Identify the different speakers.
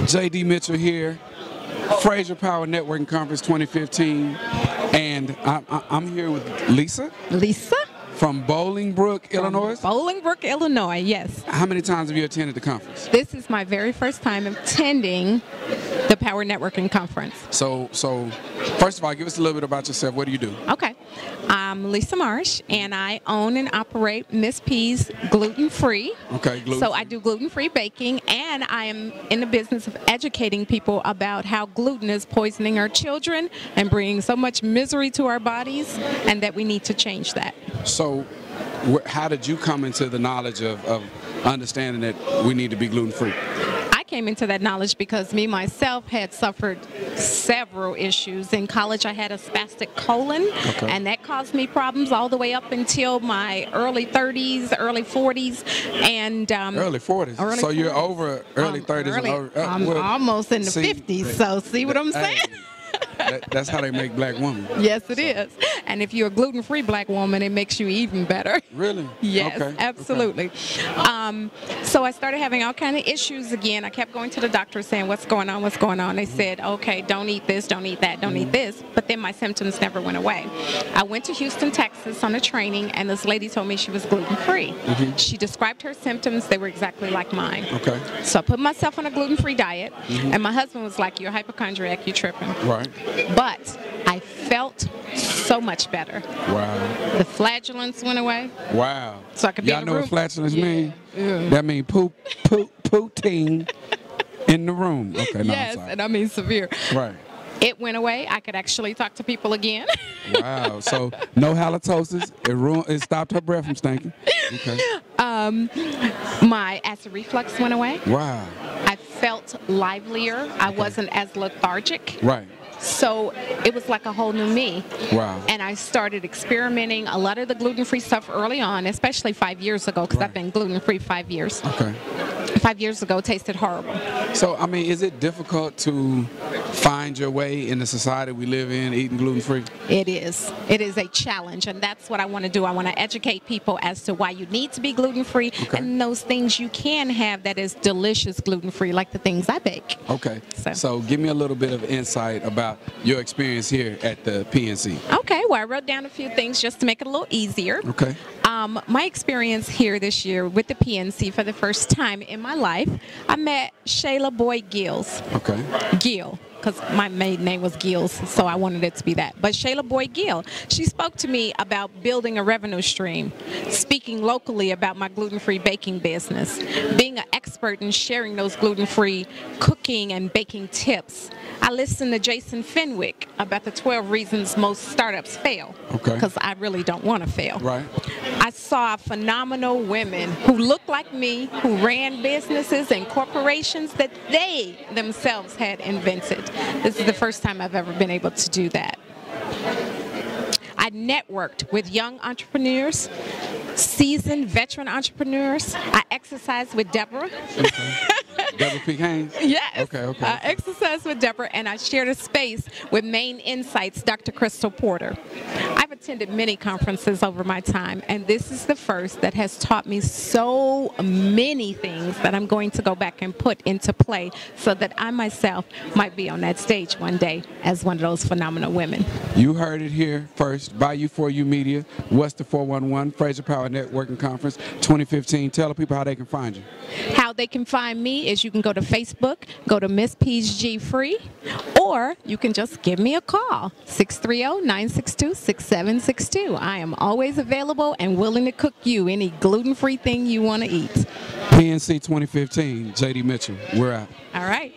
Speaker 1: JD Mitchell here, Fraser Power Networking Conference 2015, and I'm here with Lisa.
Speaker 2: Lisa?
Speaker 1: From Bolingbrook, Illinois?
Speaker 2: Bolingbrook, Illinois, yes.
Speaker 1: How many times have you attended the conference?
Speaker 2: This is my very first time attending the Power Networking Conference.
Speaker 1: So first of all, give us a little bit about yourself. What do you do?
Speaker 2: Okay. I'm Lisa Marsh, and I own and operate Miss P's Gluten Free.
Speaker 1: Okay, gluten-free.
Speaker 2: So I do gluten-free baking, and I am in the business of educating people about how gluten is poisoning our children and bringing so much misery to our bodies, and that we need to change that.
Speaker 1: So how did you come into the knowledge of understanding that we need to be gluten-free?
Speaker 2: I came into that knowledge because me myself had suffered several issues. In college, I had a spastic colon, and that caused me problems all the way up until my early 30s, early 40s, and
Speaker 1: early 40s.
Speaker 2: Early
Speaker 1: so
Speaker 2: 40s.
Speaker 1: You're over early 30s and over.
Speaker 2: I'm almost in the 50s. So see what I'm saying?
Speaker 1: That's how they make black women.
Speaker 2: Yes, it is. And if you're a gluten-free black woman, it makes you even better.
Speaker 1: Really?
Speaker 2: Yes,
Speaker 1: okay.
Speaker 2: absolutely.
Speaker 1: Okay.
Speaker 2: So I started having all kind of issues again. I kept going to the doctor saying, what's going on, what's going on? They said, okay, don't eat this, don't eat that, don't eat this. But then my symptoms never went away. I went to Houston, Texas on a training, and this lady told me she was gluten-free. She described her symptoms. They were exactly like mine.
Speaker 1: Okay.
Speaker 2: So I put myself on a gluten-free diet, and my husband was like, you're a hypochondriac, you're tripping.
Speaker 1: Right.
Speaker 2: But I felt so much better.
Speaker 1: Wow.
Speaker 2: The flatulence went away.
Speaker 1: Wow.
Speaker 2: So I could be
Speaker 1: Y'all
Speaker 2: in
Speaker 1: know
Speaker 2: the
Speaker 1: what
Speaker 2: room.
Speaker 1: flatulence
Speaker 2: Yeah.
Speaker 1: mean?
Speaker 2: Yeah.
Speaker 1: That means poutine in the room. Okay, no,
Speaker 2: Yes,
Speaker 1: I'm sorry.
Speaker 2: and I mean severe.
Speaker 1: Right.
Speaker 2: It went away. I could actually talk to people again.
Speaker 1: Wow. So no halitosis. It stopped her breath from stinking. Okay.
Speaker 2: My acid reflux went away.
Speaker 1: Wow.
Speaker 2: I felt livelier. I wasn't as lethargic.
Speaker 1: Right.
Speaker 2: So it was like a whole new me.
Speaker 1: Wow.
Speaker 2: And I started experimenting a lot of the gluten-free stuff early on, especially 5 years ago, because I've been gluten-free 5 years.
Speaker 1: Okay.
Speaker 2: 5 years ago, it tasted horrible.
Speaker 1: So, I mean, is it difficult to find your way in the society we live in eating gluten-free?
Speaker 2: It is. It is a challenge, and that's what I want to do. I want to educate people as to why you need to be gluten-free and those things you can have that is delicious gluten-free, like the things I bake.
Speaker 1: Okay. So give me a little bit of insight about your experience here at the PNC.
Speaker 2: Okay. Well, I wrote down a few things just to make it a little easier.
Speaker 1: Okay.
Speaker 2: My experience here this year with the PNC for the first time in my life, I met Shayla Boyd Gills.
Speaker 1: Okay.
Speaker 2: Gill, because my maiden name was Gills, so I wanted it to be that. But Shayla Boyd Gill, she spoke to me about building a revenue stream, speaking locally about my gluten-free baking business, being an expert in sharing those gluten-free cooking and baking tips. I listened to Jason Fenwick about the 12 reasons most startups fail, because I really don't want to fail.
Speaker 1: Right.
Speaker 2: I saw phenomenal women who looked like me, who ran businesses and corporations that they themselves had invented. This is the first time I've ever been able to do that. I networked with young entrepreneurs, seasoned veteran entrepreneurs. I exercised with Deborah.
Speaker 1: Deborah P. Haynes?
Speaker 2: Yes.
Speaker 1: Okay.
Speaker 2: I exercised with Deborah, and I shared a space with Main Insights, Dr. Crystal Porter. I've attended many conferences over my time, and this is the first that has taught me so many things that I'm going to go back and put into play so that I myself might be on that stage one day as one of those phenomenal women.
Speaker 1: You heard it here first. By You For You Media, West the 411, Fraser Power Networking Conference 2015. Tell the people how they can find you.
Speaker 2: How they can find me is you can go to Facebook, go to Miss P's G Free, or you can just give me a call, 630-962-6762. I am always available and willing to cook you any gluten-free thing you want to eat.
Speaker 1: PNC 2015, JD Mitchell. We're out.
Speaker 2: All right.